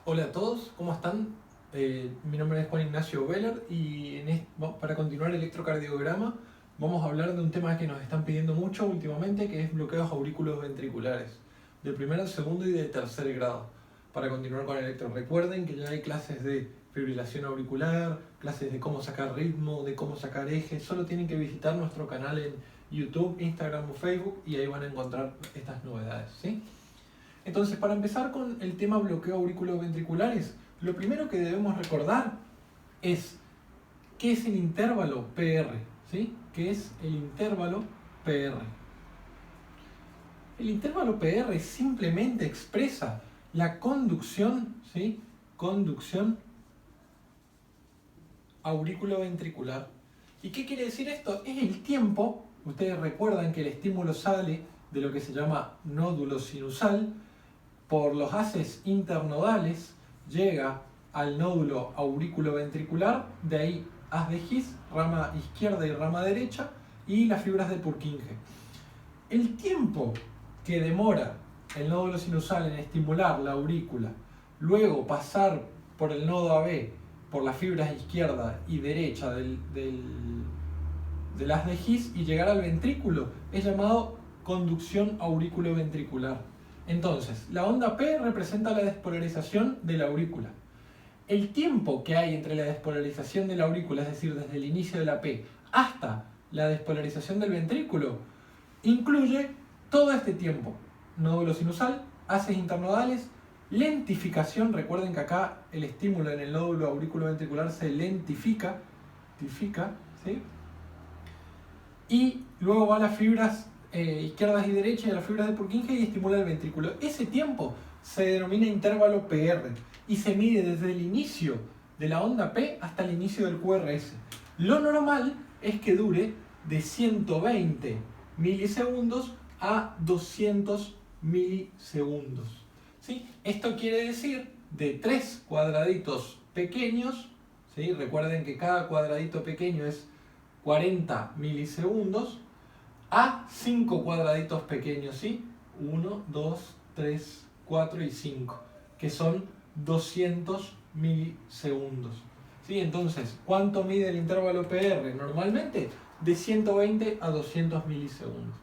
Hola a todos, ¿cómo están? Mi nombre es Juan Ignacio Veller y para continuar el electrocardiograma vamos a hablar de un tema que nos están pidiendo mucho últimamente, que es bloqueos aurículos ventriculares, de primer, segundo y de tercer grado. Para continuar con el electro, recuerden que ya hay clases de fibrilación auricular, clases de cómo sacar ritmo, de cómo sacar ejes. Solo tienen que visitar nuestro canal en YouTube, Instagram o Facebook y ahí van a encontrar estas novedades, ¿sí? Entonces, para empezar con el tema bloqueo auriculoventriculares, lo primero que debemos recordar es qué es el intervalo PR, ¿sí? ¿Qué es el intervalo PR? El intervalo PR simplemente expresa la conducción, ¿sí? Conducción auriculoventricular. ¿Y qué quiere decir esto? Es el tiempo. Ustedes recuerdan que el estímulo sale de lo que se llama nódulo sinusal, por los haces internodales, llega al nódulo auriculoventricular, de ahí haz de His, rama izquierda y rama derecha, y las fibras de Purkinje. El tiempo que demora el nódulo sinusal en estimular la aurícula, luego pasar por el nodo AB, por las fibras izquierda y derecha del haz de His y llegar al ventrículo, es llamado conducción auriculoventricular. Entonces, la onda P representa la despolarización de la aurícula. El tiempo que hay entre la despolarización de la aurícula, es decir, desde el inicio de la P hasta la despolarización del ventrículo, incluye todo este tiempo. Nódulo sinusal, haces internodales, lentificación. Recuerden que acá el estímulo en el nódulo auriculoventricular se lentifica, ¿sí? Y luego va a las fibras izquierdas y derechas y a las fibras de Purkinje y estimula el ventrículo. Ese tiempo se denomina intervalo PR y se mide desde el inicio de la onda P hasta el inicio del QRS. Lo normal es que dure de 120 milisegundos a 200 milisegundos. ¿Sí? Esto quiere decir de 3 cuadraditos pequeños, ¿sí? Recuerden que cada cuadradito pequeño es 40 milisegundos, a 5 cuadraditos pequeños, ¿sí? 1, 2, 3, 4 y 5, que son 200 milisegundos. ¿Sí? Entonces, ¿cuánto mide el intervalo PR? Normalmente de 120 a 200 milisegundos.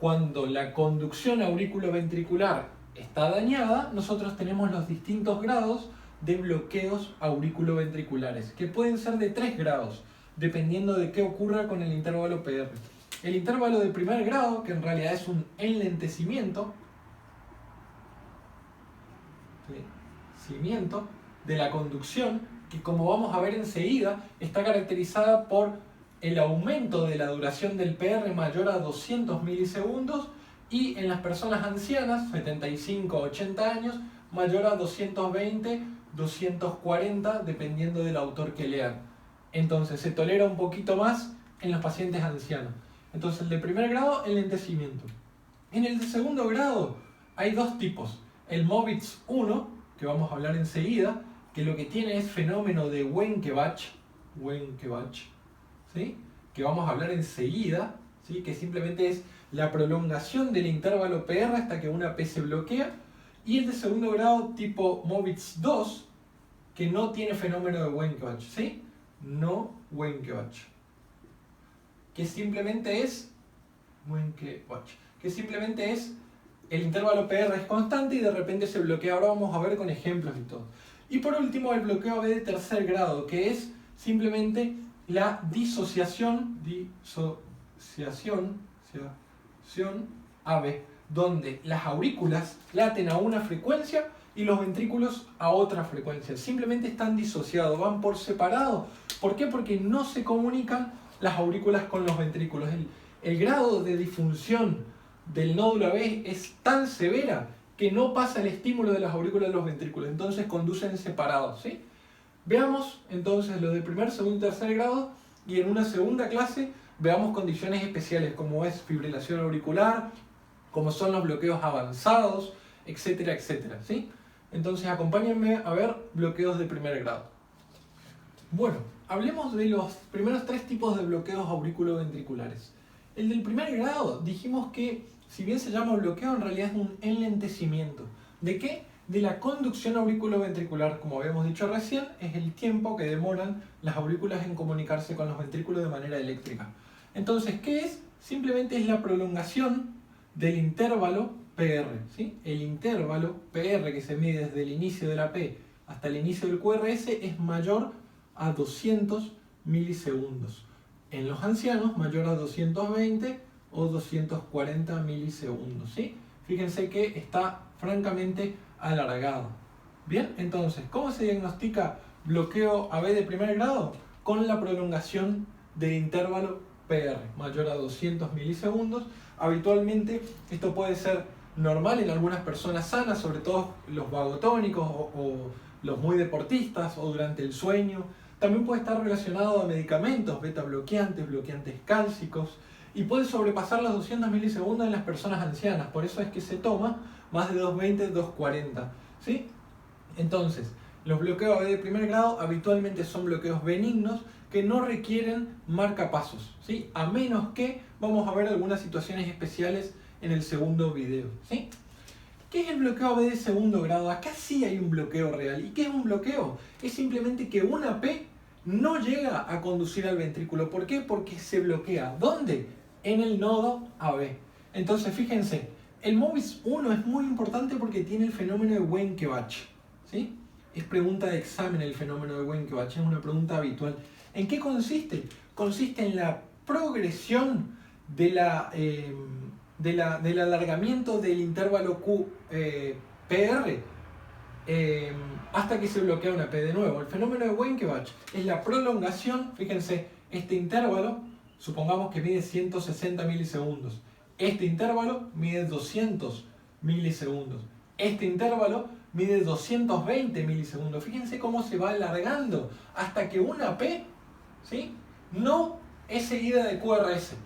Cuando la conducción auriculoventricular está dañada, nosotros tenemos los distintos grados de bloqueos auriculoventriculares, que pueden ser de 3 grados, dependiendo de qué ocurra con el intervalo PR. El intervalo de primer grado, que en realidad es un enlentecimiento, de la conducción, que como vamos a ver enseguida, está caracterizada por el aumento de la duración del PR mayor a 200 milisegundos y en las personas ancianas, 75 a 80 años, mayor a 220, 240, dependiendo del autor que lean. Entonces se tolera un poquito más en los pacientes ancianos. Entonces el de primer grado, el enlentecimiento. En el de segundo grado hay dos tipos. El Movitz 1, que vamos a hablar enseguida, que lo que tiene es fenómeno de Wenckebach, ¿sí? Que vamos a hablar enseguida, ¿sí? Que simplemente es la prolongación del intervalo PR hasta que una P se bloquea. Y el de segundo grado tipo Movitz 2, que no tiene fenómeno de Wenckebach, ¿sí? No Wenckebach, que simplemente es el intervalo PR es constante y de repente se bloquea. Ahora vamos a ver con ejemplos y todo. Y por último el bloqueo AB de tercer grado, que es simplemente la disociación AB, donde las aurículas laten a una frecuencia y los ventrículos a otra frecuencia. Simplemente están disociados, van por separado. ¿Por qué? Porque no se comunican las aurículas con los ventrículos. El grado de disfunción del nódulo AB es tan severa que no pasa el estímulo de las aurículas a los ventrículos. Entonces conducen separados, ¿sí? Veamos entonces lo de primer, segundo y tercer grado y en una segunda clase veamos condiciones especiales como es fibrilación auricular, como son los bloqueos avanzados, etcétera, etcétera, ¿sí? Entonces acompáñenme a ver bloqueos de primer grado. Bueno, hablemos de los primeros 3 tipos de bloqueos auriculoventriculares. El del primer grado dijimos que, si bien se llama bloqueo, en realidad es un enlentecimiento. ¿De qué? de la conducción auriculoventricular. Como habíamos dicho recién, es el tiempo que demoran las aurículas en comunicarse con los ventrículos de manera eléctrica. Entonces, ¿qué es? Simplemente es la prolongación del intervalo PR, ¿sí? El intervalo PR que se mide desde el inicio de la P hasta el inicio del QRS es mayor a 200 milisegundos. En los ancianos, mayor a 220 o 240 milisegundos, ¿sí? Fíjense que está francamente alargado. Bien, entonces, ¿cómo se diagnostica bloqueo AB de primer grado? Con la prolongación del intervalo PR, mayor a 200 milisegundos. Habitualmente esto puede ser normal en algunas personas sanas, sobre todo los vagotónicos o los muy deportistas o durante el sueño. También puede estar relacionado a medicamentos, beta bloqueantes, bloqueantes cálcicos, y puede sobrepasar los 200 milisegundos en las personas ancianas. Por eso es que se toma más de 220, 240, ¿sí? Entonces, los bloqueos AB de primer grado habitualmente son bloqueos benignos que no requieren marcapasos, ¿sí? A menos que vamos a ver algunas situaciones especiales en el segundo video, ¿sí? ¿Qué es el bloqueo AB de segundo grado? Acá sí hay un bloqueo real. ¿Y qué es un bloqueo? Es simplemente que una P no llega a conducir al ventrículo. ¿Por qué? Porque se bloquea. ¿Dónde? En el nodo AB. Entonces, fíjense, el MOVIS 1 es muy importante porque tiene el fenómeno de Wenckebach, ¿sí? Es pregunta de examen el fenómeno de Wenckebach, es una pregunta habitual. ¿En qué consiste? Consiste en la progresión del alargamiento del intervalo QPR hasta que se bloquea una P de nuevo. El fenómeno de Wenckebach es la prolongación, fíjense, este intervalo, supongamos que mide 160 milisegundos. Este intervalo mide 200 milisegundos. Este intervalo mide 220 milisegundos. Fíjense cómo se va alargando hasta que una P, ¿sí?, no es seguida de QRS.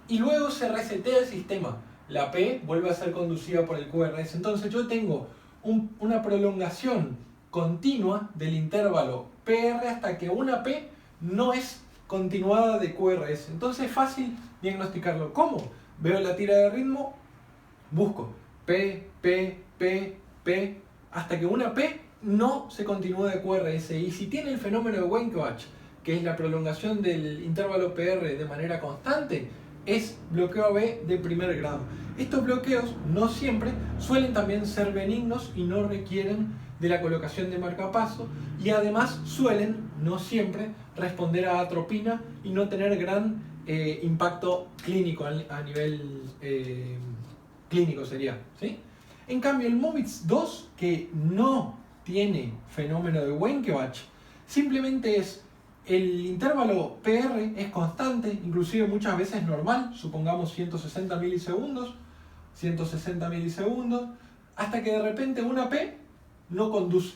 Y luego se resetea el sistema. La P vuelve a ser conducida por el QRS. Entonces yo tengo una prolongación continua del intervalo PR hasta que una P no es continuada de QRS. Entonces es fácil diagnosticarlo. ¿Cómo? Veo la tira de ritmo, busco P, P, P, P, hasta que una P no se continúa de QRS. Y si tiene el fenómeno de Wenckebach, que es la prolongación del intervalo PR de manera constante, es bloqueo AB de primer grado. Estos bloqueos no siempre suelen también ser benignos y no requieren de la colocación de marcapaso, y además suelen, no siempre, responder a atropina y no tener gran impacto clínico a nivel clínico sería, ¿sí? En cambio el MOVIS 2, que no tiene fenómeno de Wenckebach, simplemente es el intervalo PR es constante, inclusive muchas veces normal, supongamos 160 milisegundos, hasta que de repente una P no conduce.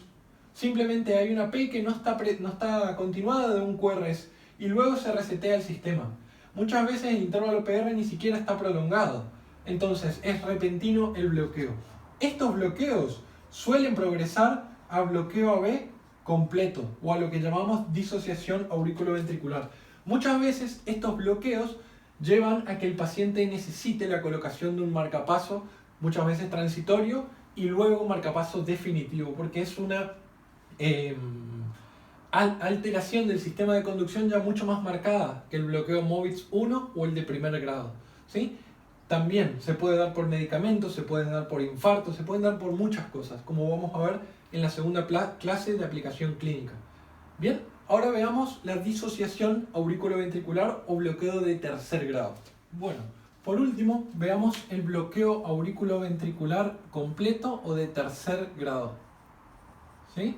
Simplemente hay una P que no está continuada de un QRS y luego se resetea el sistema. Muchas veces el intervalo PR ni siquiera está prolongado, entonces es repentino el bloqueo. Estos bloqueos suelen progresar a bloqueo AB completo o a lo que llamamos disociación auriculoventricular. Muchas veces estos bloqueos llevan a que el paciente necesite la colocación de un marcapaso, muchas veces transitorio, y luego un marcapaso definitivo, porque es una alteración del sistema de conducción ya mucho más marcada que el bloqueo MOVIS 1 o el de primer grado, ¿sí? También se puede dar por medicamentos, se puede dar por infarto, se pueden dar por muchas cosas, como vamos a ver en la segunda clase de aplicación clínica. Bien, ahora veamos la disociación auriculoventricular o bloqueo de tercer grado. Bueno, por último, veamos el bloqueo auriculoventricular completo o de tercer grado, ¿sí?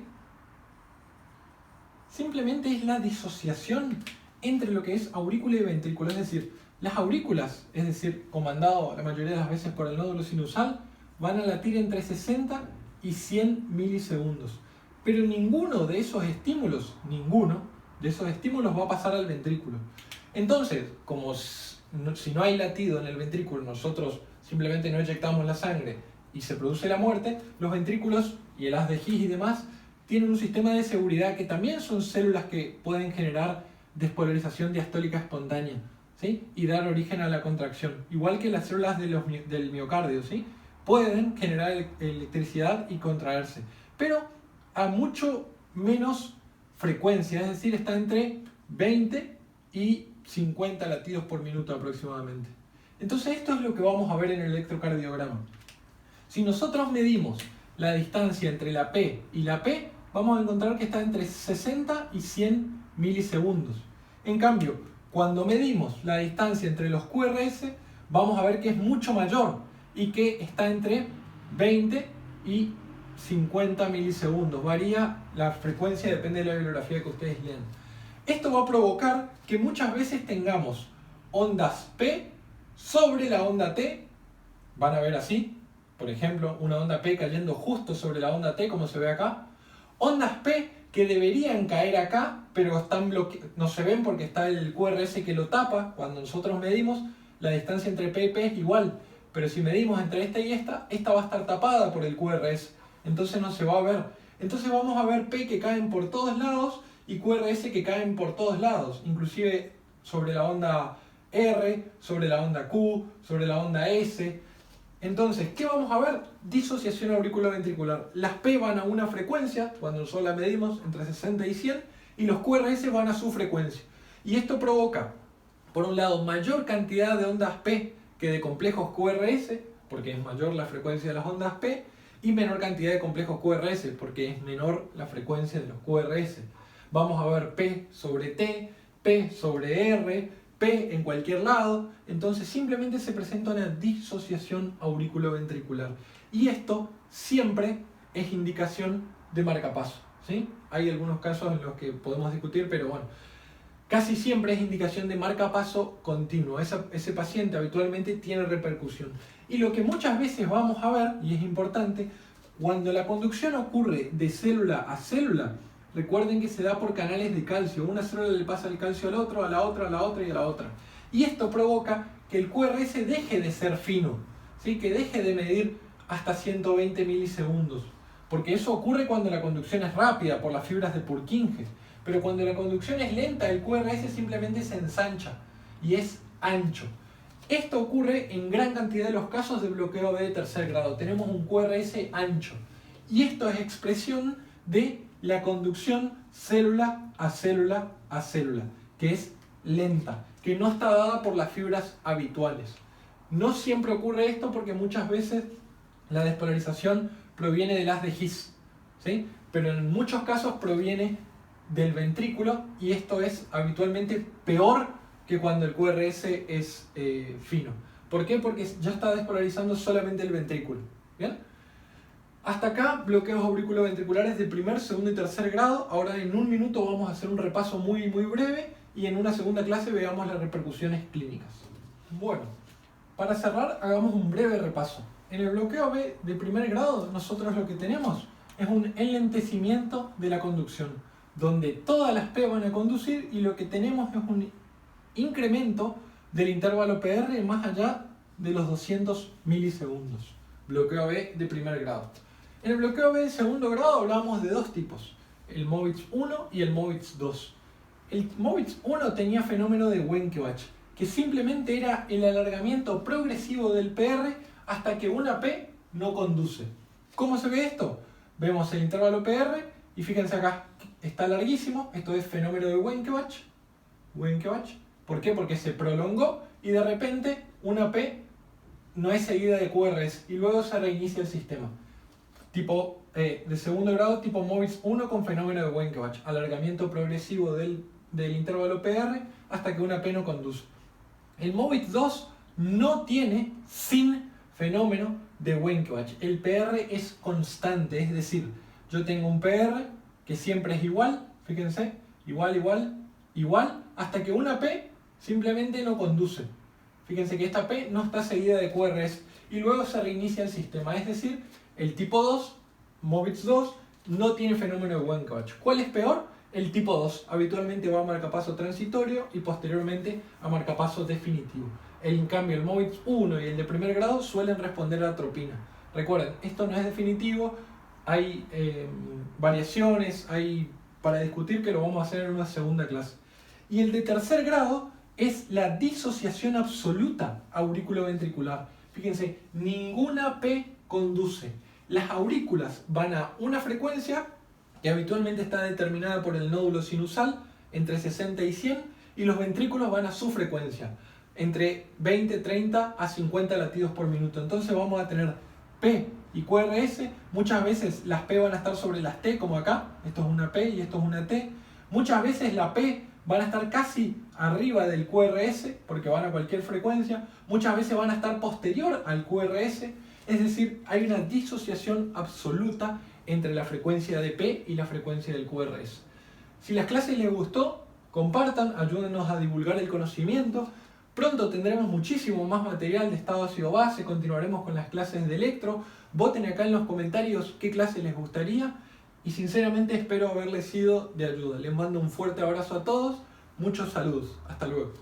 Simplemente es la disociación entre lo que es aurícula y ventrículo, es decir, las aurículas, es decir, comandado la mayoría de las veces por el nódulo sinusal, van a latir entre 60 y 100 milisegundos. Pero ninguno de esos estímulos va a pasar al ventrículo. Entonces, como si no hay latido en el ventrículo, nosotros simplemente no eyectamos la sangre y se produce la muerte, los ventrículos y el haz de His y demás tienen un sistema de seguridad que también son células que pueden generar despolarización diastólica espontánea, ¿sí?, y dar origen a la contracción, igual que las células del miocardio, ¿sí? pueden generar electricidad y contraerse, pero a mucho menos frecuencia, es decir, está entre 20 y 50 latidos por minuto aproximadamente. Entonces esto es lo que vamos a ver en el electrocardiograma. Si nosotros medimos la distancia entre la P y la P, vamos a encontrar que está entre 60 y 100 milisegundos. En cambio, cuando medimos la distancia entre los QRS, vamos a ver que es mucho mayor y que está entre 20 y 50 milisegundos. Varía la frecuencia, depende de la bibliografía que ustedes lean. Esto va a provocar que muchas veces tengamos ondas P sobre la onda T. Van a ver así, por ejemplo, una onda P cayendo justo sobre la onda T, como se ve acá. Ondas P que deberían caer acá, pero están no se ven porque está el QRS que lo tapa. Cuando nosotros medimos, la distancia entre P y P es igual, pero si medimos entre esta y esta va a estar tapada por el QRS, entonces no se va a ver. Entonces vamos a ver P que caen por todos lados y QRS que caen por todos lados, inclusive sobre la onda R, sobre la onda Q, sobre la onda S. Entonces, ¿qué vamos a ver? Disociación auriculoventricular. Las P van a una frecuencia, cuando nosotros la medimos entre 60 y 100, y los QRS van a su frecuencia. Y esto provoca, por un lado, mayor cantidad de ondas P que de complejos QRS, porque es mayor la frecuencia de las ondas P, y menor cantidad de complejos QRS, porque es menor la frecuencia de los QRS. Vamos a ver P sobre T, P sobre R, P en cualquier lado, entonces simplemente se presenta una disociación auriculoventricular. Y esto siempre es indicación de marcapaso, ¿sí? Hay algunos casos en los que podemos discutir, pero bueno, casi siempre es indicación de marcapaso continuo. Ese paciente habitualmente tiene repercusión. Y lo que muchas veces vamos a ver, y es importante, cuando la conducción ocurre de célula a célula, recuerden que se da por canales de calcio. Una célula le pasa el calcio al otro, a la otra, a la otra y a la otra. Y esto provoca que el QRS deje de ser fino, ¿sí? Que deje de medir hasta 120 milisegundos. Porque eso ocurre cuando la conducción es rápida, por las fibras de Purkinje. Pero cuando la conducción es lenta, el QRS simplemente se ensancha y es ancho. Esto ocurre en gran cantidad de los casos de bloqueo AB de tercer grado. Tenemos un QRS ancho. Y esto es expresión de la conducción célula a célula a célula, que es lenta, que no está dada por las fibras habituales. No siempre ocurre esto porque muchas veces la despolarización proviene del haz de His, ¿sí? Pero en muchos casos proviene del ventrículo y esto es habitualmente peor que cuando el QRS es fino. ¿Por qué? Porque ya está despolarizando solamente el ventrículo. ¿Bien? Hasta acá, bloqueos auriculoventriculares de primer, segundo y tercer grado. Ahora en un minuto vamos a hacer un repaso muy breve y en una segunda clase veamos las repercusiones clínicas. Bueno, para cerrar hagamos un breve repaso. En el bloqueo B de primer grado nosotros lo que tenemos es un enlentecimiento de la conducción, donde todas las P van a conducir y lo que tenemos es un incremento del intervalo PR más allá de los 200 milisegundos. Bloqueo B de primer grado. En el bloqueo B de segundo grado hablamos de dos tipos, el Movitz 1 y el Movitz 2. El Movitz 1 tenía fenómeno de Wenckebach, que simplemente era el alargamiento progresivo del PR hasta que una P no conduce. ¿Cómo se ve esto? Vemos el intervalo PR y fíjense acá, está larguísimo, esto es fenómeno de Wenckebach. ¿Por qué? Porque se prolongó y de repente una P no es seguida de QRS y luego se reinicia el sistema. Tipo de segundo grado, tipo Movitz 1 con fenómeno de Wenckebach. Alargamiento progresivo del intervalo PR hasta que una P no conduce. El Movitz 2 no tiene sin fenómeno de Wenckebach. El PR es constante, es decir, yo tengo un PR que siempre es igual, fíjense, igual, hasta que una P simplemente no conduce. Fíjense que esta P no está seguida de QRS y luego se reinicia el sistema, es decir, el tipo 2, Movitz 2, no tiene fenómeno de Wenckebach. ¿Cuál es peor? El tipo 2 habitualmente va a marcapaso transitorio y posteriormente a marcapaso definitivo. En cambio, el Movitz 1 y el de primer grado suelen responder a atropina. Recuerden, esto no es definitivo, hay variaciones, hay para discutir que lo vamos a hacer en una segunda clase. Y el de tercer grado es la disociación absoluta auriculoventricular. Fíjense, ninguna P conduce. Las aurículas van a una frecuencia que habitualmente está determinada por el nódulo sinusal entre 60 y 100, y los ventrículos van a su frecuencia entre 20, 30 a 50 latidos por minuto. Entonces vamos a tener P y QRS. Muchas veces las P van a estar sobre las T, como acá. Esto es una P y esto es una T. Muchas veces la P van a estar casi arriba del QRS porque van a cualquier frecuencia. Muchas veces van a estar posterior al QRS. Es decir, hay una disociación absoluta entre la frecuencia de P y la frecuencia del QRS. Si las clases les gustó, compartan, ayúdenos a divulgar el conocimiento. Pronto tendremos muchísimo más material de estado ácido base, continuaremos con las clases de electro. Voten acá en los comentarios qué clase les gustaría y sinceramente espero haberles sido de ayuda. Les mando un fuerte abrazo a todos, muchos saludos, hasta luego.